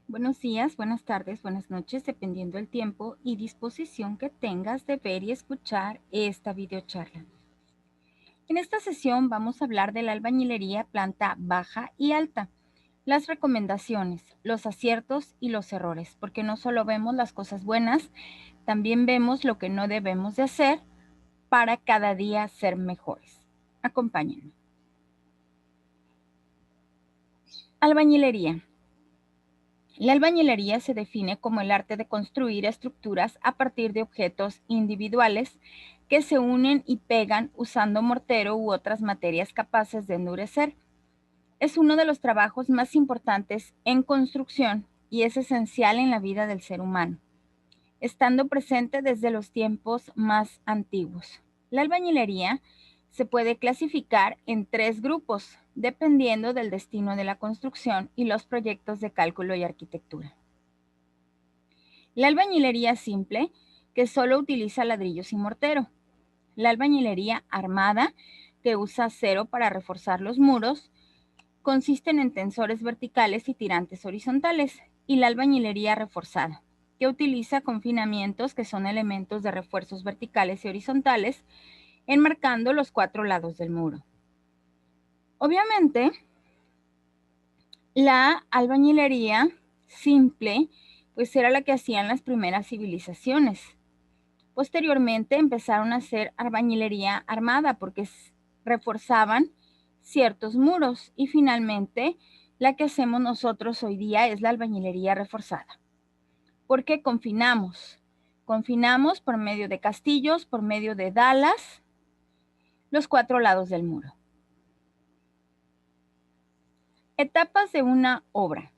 Buenos días, buenas tardes, buenas noches, dependiendo del tiempo y disposición que tengas de ver y escuchar esta videocharla. En esta sesión vamos a hablar de la albañilería planta baja y alta, las recomendaciones, los aciertos y los errores, porque no solo vemos las cosas buenas, también vemos lo que no debemos de hacer para cada día ser mejores. Acompáñenme. Albañilería. La albañilería se define como el arte de construir estructuras a partir de objetos individuales que se unen y pegan usando mortero u otras materias capaces de endurecer. Es uno de los trabajos más importantes en construcción y es esencial en la vida del ser humano, estando presente desde los tiempos más antiguos. La albañilería se puede clasificar en 3 grupos, dependiendo del destino de la construcción y los proyectos de cálculo y arquitectura. La albañilería simple, que solo utiliza ladrillos y mortero. La albañilería armada, que usa acero para reforzar los muros, consisten en tensores verticales y tirantes horizontales. Y la albañilería reforzada, que utiliza confinamientos, que son elementos de refuerzos verticales y horizontales, enmarcando los 4 lados del muro. Obviamente, la albañilería simple, pues era la que hacían las primeras civilizaciones. Posteriormente empezaron a hacer albañilería armada porque reforzaban ciertos muros y finalmente la que hacemos nosotros hoy día es la albañilería reforzada. Porque confinamos por medio de castillos, por medio de dalas, los 4 lados del muro. Etapas de una obra.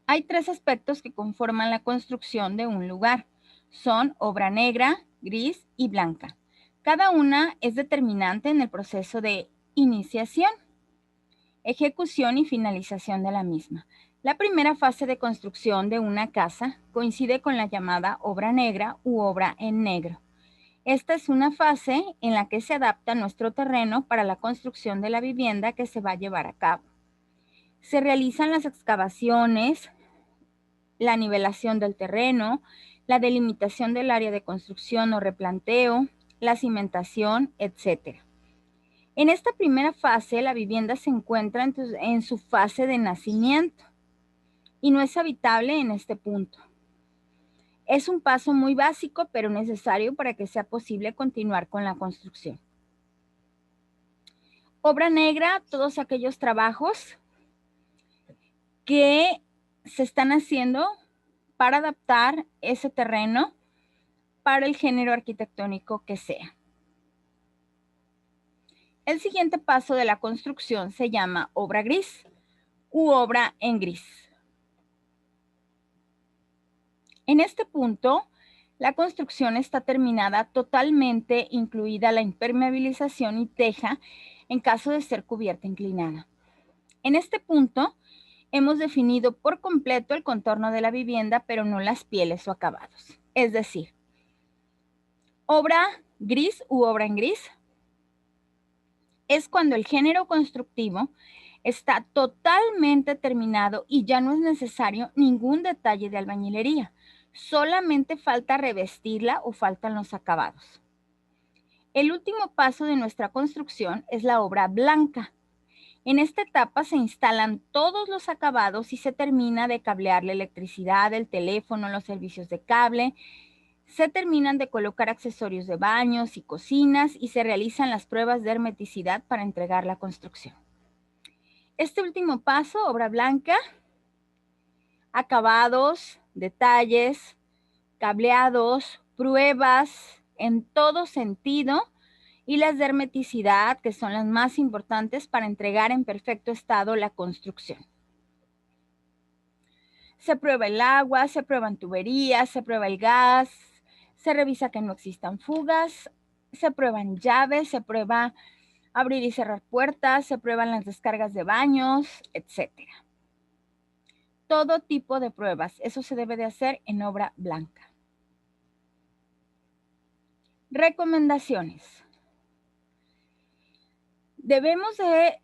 Hay 3 aspectos que conforman la construcción de un lugar. Son obra negra, gris y blanca. Cada una es determinante en el proceso de iniciación, ejecución y finalización de la misma. La primera fase de construcción de una casa coincide con la llamada obra negra u obra en negro. Esta es una fase en la que se adapta nuestro terreno para la construcción de la vivienda que se va a llevar a cabo. Se realizan las excavaciones, la nivelación del terreno, la delimitación del área de construcción o replanteo, la cimentación, etc. En esta primera fase, la vivienda se encuentra en su fase de nacimiento y no es habitable en este punto. Es un paso muy básico, pero necesario para que sea posible continuar con la construcción. Obra negra, todos aquellos trabajos que se están haciendo para adaptar ese terreno para el género arquitectónico que sea. El siguiente paso de la construcción se llama obra gris u obra en gris. En este punto, la construcción está terminada totalmente, incluida la impermeabilización y teja en caso de ser cubierta inclinada. En este punto, hemos definido por completo el contorno de la vivienda, pero no las pieles o acabados. Es decir, obra gris u obra en gris es cuando el género constructivo está totalmente terminado y ya no es necesario ningún detalle de albañilería. Solamente falta revestirla o faltan los acabados. El último paso de nuestra construcción es la obra blanca. En esta etapa se instalan todos los acabados y se termina de cablear la electricidad, el teléfono, los servicios de cable. Se terminan de colocar accesorios de baños y cocinas y se realizan las pruebas de hermeticidad para entregar la construcción. Este último paso, obra blanca, acabados, detalles, cableados, pruebas en todo sentido y las de hermeticidad, que son las más importantes para entregar en perfecto estado la construcción. Se prueba el agua, se prueban tuberías, se prueba el gas, se revisa que no existan fugas, se prueban llaves, se prueba abrir y cerrar puertas, se prueban las descargas de baños, etc. Todo tipo de pruebas, eso se debe de hacer en obra blanca. Recomendaciones. Debemos de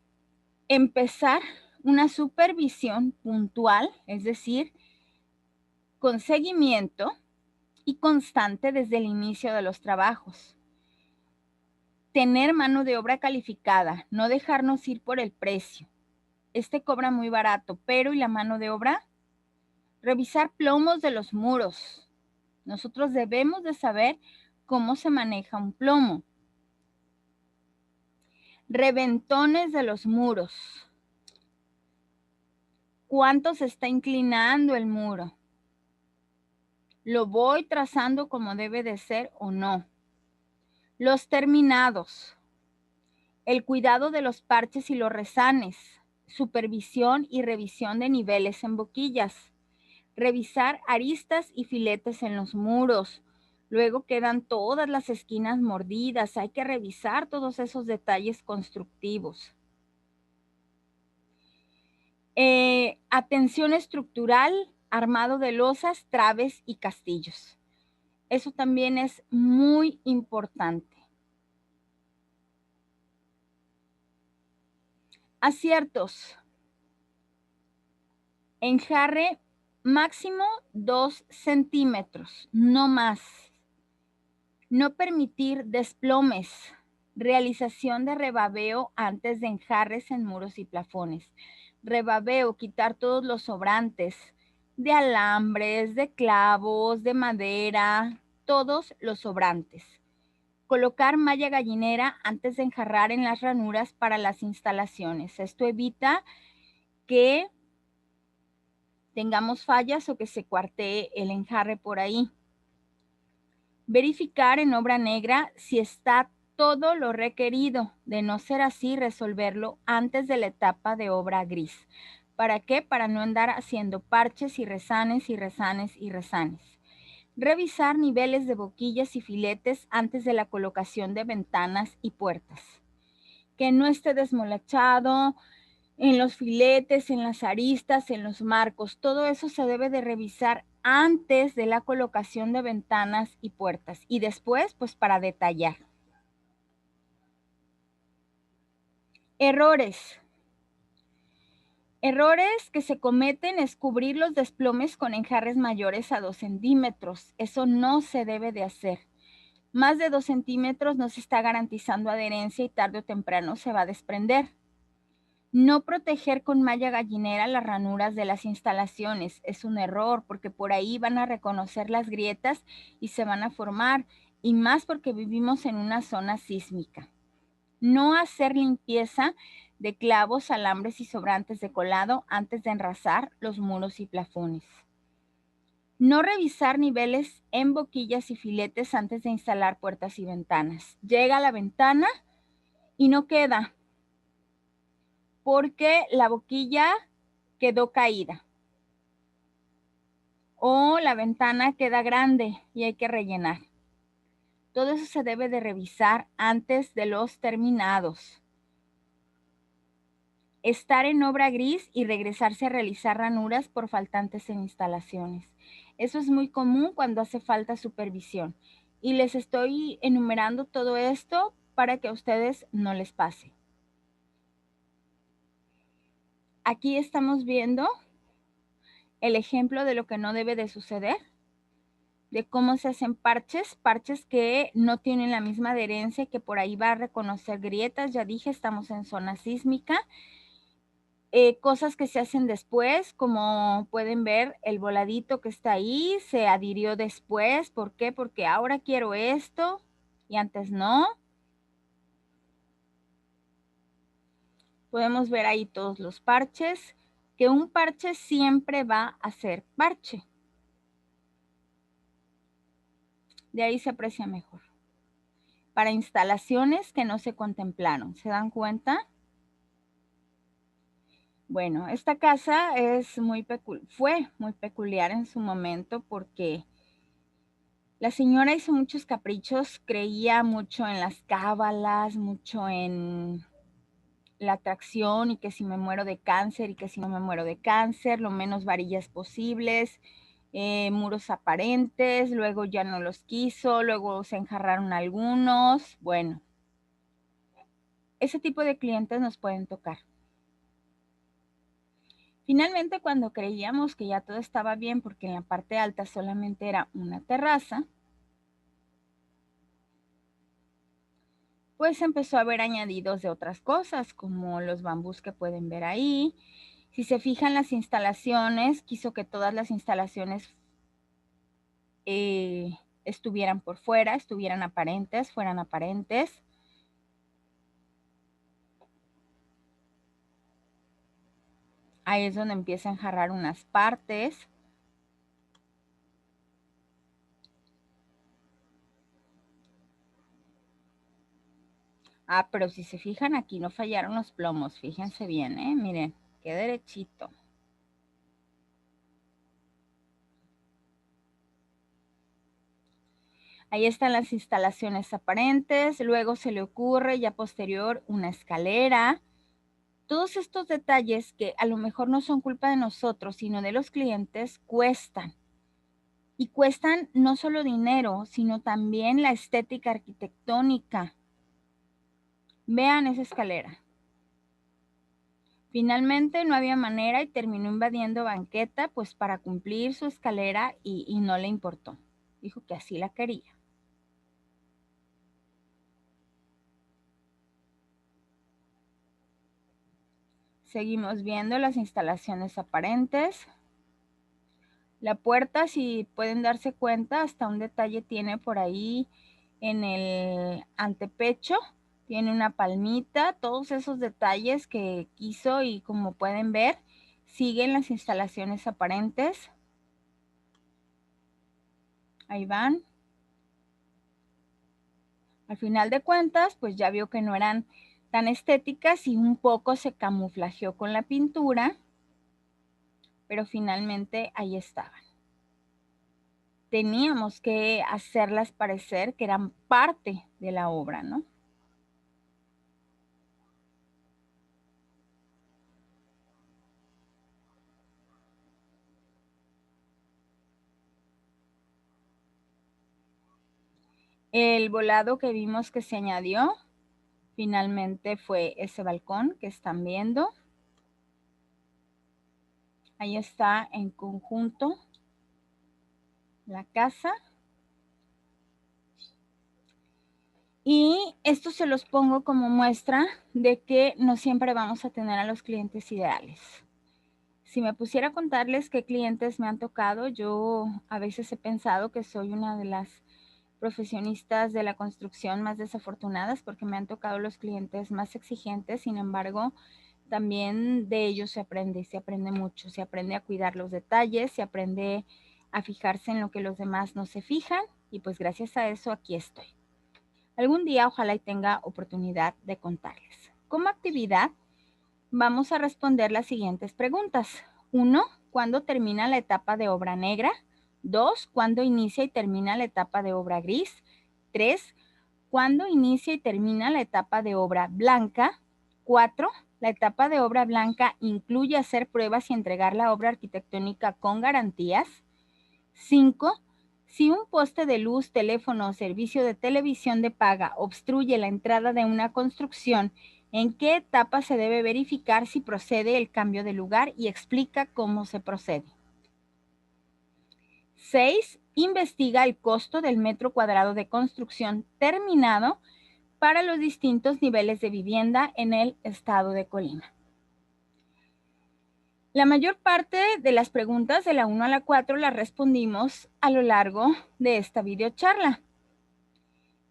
empezar Una supervisión puntual, es decir, con seguimiento y constante desde el inicio de los trabajos. Tener mano de obra calificada, no dejarnos ir por el precio. Este cobra muy barato, pero ¿y la mano de obra? Revisar plomos de los muros. Nosotros debemos de saber cómo se maneja un plomo. Reventones de los muros. ¿Cuánto se está inclinando el muro? ¿Lo voy trazando como debe de ser o no? Los terminados. El cuidado de los parches y los resanes. Supervisión y revisión de niveles en boquillas. Revisar aristas y filetes en los muros. Luego quedan todas las esquinas mordidas. Hay que revisar todos esos detalles constructivos. Atención estructural, armado de losas, traves y castillos. Eso también es muy importante. Aciertos. Enjarre máximo 2 centímetros, no más. No permitir desplomes. Realización de rebabeo antes de enjarres en muros y plafones. Rebabeo, quitar todos los sobrantes de alambres, de clavos, de madera, todos los sobrantes. Colocar malla gallinera antes de enjarrar en las ranuras para las instalaciones. Esto evita que tengamos fallas o que se cuartee el enjarre por ahí. Verificar en obra negra si está todo lo requerido. De no ser así, resolverlo antes de la etapa de obra gris. ¿Para qué? Para no andar haciendo parches y resanes y resanes y resanes. Revisar niveles de boquillas y filetes antes de la colocación de ventanas y puertas. Que no esté desmolachado en los filetes, en las aristas, en los marcos. Todo eso se debe de revisar antes de la colocación de ventanas y puertas. Y después, pues para detallar. Errores. Errores que se cometen es cubrir los desplomes con enjarres mayores a 2 centímetros. Eso no se debe de hacer. Más de 2 centímetros no se está garantizando adherencia y tarde o temprano se va a desprender. No proteger con malla gallinera las ranuras de las instalaciones es un error porque por ahí van a reconocer las grietas y se van a formar, y más porque vivimos en una zona sísmica. No hacer limpieza de clavos, alambres y sobrantes de colado antes de enrasar los muros y plafones. No revisar niveles en boquillas y filetes antes de instalar puertas y ventanas. Llega a la ventana y no queda porque la boquilla quedó caída o la ventana queda grande y hay que rellenar. Todo eso se debe de revisar antes de los terminados. Estar en obra gris y regresarse a realizar ranuras por faltantes en instalaciones. Eso es muy común cuando hace falta supervisión. Y les estoy enumerando todo esto para que a ustedes no les pase. Aquí estamos viendo el ejemplo de lo que no debe de suceder, de cómo se hacen parches que no tienen la misma adherencia, que por ahí va a reconocer grietas. Ya dije, estamos en zona sísmica. Cosas que se hacen después, como pueden ver, el voladito que está ahí se adhirió después. ¿Por qué? Porque ahora quiero esto y antes no. Podemos ver ahí todos los parches, que un parche siempre va a ser parche. De ahí se aprecia mejor. Para instalaciones que no se contemplaron, ¿se dan cuenta? Bueno, esta casa fue muy peculiar en su momento porque la señora hizo muchos caprichos, creía mucho en las cábalas, mucho en la atracción y que si me muero de cáncer y que si no me muero de cáncer, lo menos varillas posibles, muros aparentes, luego ya no los quiso, luego se enjarraron algunos. Bueno, ese tipo de clientes nos pueden tocar. Finalmente, cuando creíamos que ya todo estaba bien porque en la parte alta solamente era una terraza, pues empezó a haber añadidos de otras cosas, como los bambús que pueden ver ahí. Si se fijan las instalaciones, quiso que todas las instalaciones estuvieran por fuera, estuvieran aparentes, fueran aparentes. Ahí es donde empieza a enjarrar unas partes. Ah, pero si se fijan aquí no fallaron los plomos, fíjense bien, miren, qué derechito. Ahí están las instalaciones aparentes, luego se le ocurre ya posterior una escalera. Todos estos detalles que a lo mejor no son culpa de nosotros, sino de los clientes, cuestan. Y cuestan no solo dinero, sino también la estética arquitectónica. Vean esa escalera. Finalmente no había manera y terminó invadiendo banqueta pues para cumplir su escalera y no le importó. Dijo que así la quería. Seguimos viendo las instalaciones aparentes. La puerta, si pueden darse cuenta, hasta un detalle tiene por ahí en el antepecho. Tiene una palmita, todos esos detalles que quiso y como pueden ver, siguen las instalaciones aparentes. Ahí van. Al final de cuentas, pues ya vio que no eran tan estéticas y un poco se camuflajeó con la pintura, pero finalmente ahí estaban. Teníamos que hacerlas parecer que eran parte de la obra, ¿no? El volado que vimos que se añadió finalmente fue ese balcón que están viendo. Ahí está en conjunto la casa. Y esto se los pongo como muestra de que no siempre vamos a tener a los clientes ideales. Si me pusiera a contarles qué clientes me han tocado, yo a veces he pensado que soy una de las profesionistas de la construcción más desafortunadas porque me han tocado los clientes más exigentes. Sin embargo, también de ellos se aprende mucho, se aprende a cuidar los detalles, se aprende a fijarse en lo que los demás no se fijan y pues gracias a eso aquí estoy. Algún día ojalá y tenga oportunidad de contarles. Como actividad, vamos a responder las siguientes preguntas. 1. ¿Cuándo termina la etapa de obra negra? 2. ¿Cuándo inicia y termina la etapa de obra gris? 3. ¿Cuándo inicia y termina la etapa de obra blanca? 4. La etapa de obra blanca incluye hacer pruebas y entregar la obra arquitectónica con garantías. 5. Si un poste de luz, teléfono o servicio de televisión de paga obstruye la entrada de una construcción, ¿en qué etapa se debe verificar si procede el cambio de lugar y explica cómo se procede? 6. Investiga el costo del metro cuadrado de construcción terminado para los distintos niveles de vivienda en el estado de Colima. La mayor parte de las preguntas de la 1 a la 4 las respondimos a lo largo de esta videocharla.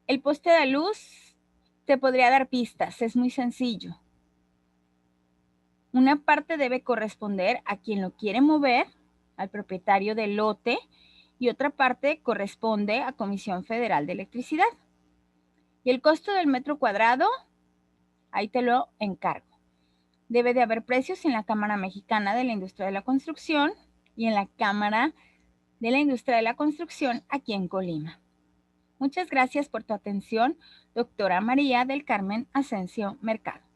El poste de luz te podría dar pistas, es muy sencillo. Una parte debe corresponder a quien lo quiere mover, al propietario del lote, y otra parte corresponde a Comisión Federal de Electricidad. Y el costo del metro cuadrado, ahí te lo encargo. Debe de haber precios en la Cámara Mexicana de la Industria de la Construcción y en la Cámara de la Industria de la Construcción aquí en Colima. Muchas gracias por tu atención, doctora María del Carmen Asensio Mercado.